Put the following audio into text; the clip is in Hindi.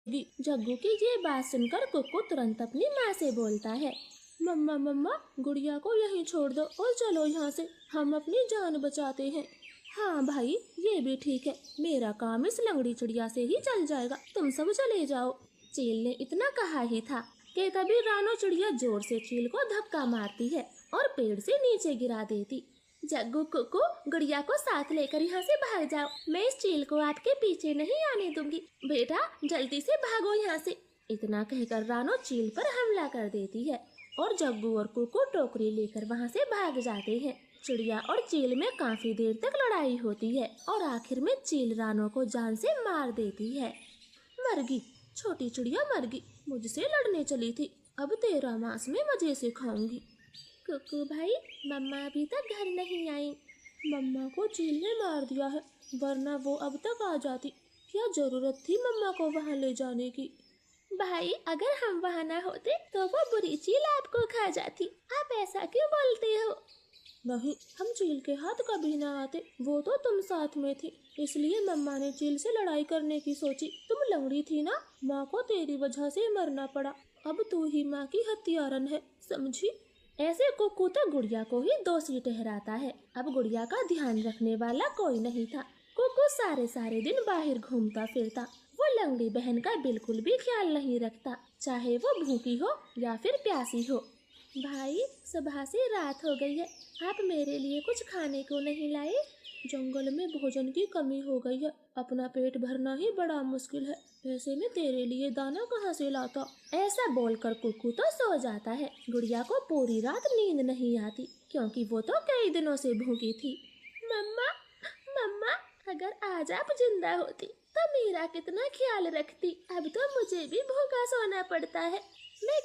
जग्गू की ये बात सुनकर कुक्कू तुरंत अपनी माँ से बोलता है, मम्मा मम्मा गुड़िया को यहीं छोड़ दो और चलो यहाँ से, हम अपनी जान बचाते हैं। हाँ भाई ये भी ठीक है, मेरा काम इस लंगड़ी चिड़िया से ही चल जाएगा, तुम सब चले जाओ। चील ने इतना कहा ही था कि तभी रानो चिड़िया जोर से चील को धक्का मारती है और पेड़ से नीचे गिरा देती। जग्गू कुक्कू गुड़िया को साथ लेकर यहाँ से भाग जाओ, मैं इस चील को आपके पीछे नहीं आने दूंगी, बेटा जल्दी से भागो यहाँ से। इतना कहकर रानो चील पर हमला कर देती है और जग्गू और कुक्कू टोकरी लेकर वहाँ से भाग जाते हैं। चिड़िया और चील में काफी देर तक लड़ाई होती है और आखिर में चील रानो को जान से मार देती है। मरगी, छोटी चिड़िया मरगी, मुझसे लड़ने चली थी, अब तेरा मांस में मजे से खाऊंगी। कुक्कू भाई मम्मा अभी तक घर नहीं आई। मम्मा को चील ने मार दिया है, वरना वो अब तक आ जाती, क्या जरूरत थी मम्मा को वहाँ ले जाने की। भाई अगर हम वहाँ ना होते तो वो बुरी चील आपको खा जाती, आप ऐसा क्यों बोलते हो। नहीं, हम चील के हाथ कभी ना आते, वो तो तुम साथ में थी, इसलिए मम्मा ने चील से लड़ाई करने की सोची। तुम लंगड़ी थी ना, माँ को तेरी वजह से मरना पड़ा, अब तू ही माँ की हत्यारन है, समझी। ऐसे कुक्कू तो गुड़िया को ही दोषी ठहराता है। अब गुड़िया का ध्यान रखने वाला कोई नहीं था। कुक्कू सारे दिन बाहर घूमता फिरता, वो लंगड़ी बहन का बिल्कुल भी ख्याल नहीं रखता, चाहे वो भूखी हो या फिर प्यासी हो। भाई सुबह से रात हो गई है, आप मेरे लिए कुछ खाने को नहीं लाए। जंगल में भोजन की कमी हो गई है, अपना पेट भरना ही बड़ा मुश्किल है, ऐसे में तेरे लिए दाना कहाँ से लाता। ऐसा बोलकर कुक्कू तो सो जाता है। गुड़िया को पूरी रात नींद नहीं आती क्योंकि वो तो कई दिनों से भूखी थी। मम्मा मम्मा अगर आज आप जिंदा होती तो मेरा कितना ख्याल रखती, अब तो मुझे भी भूखा सोना पड़ता है। मैं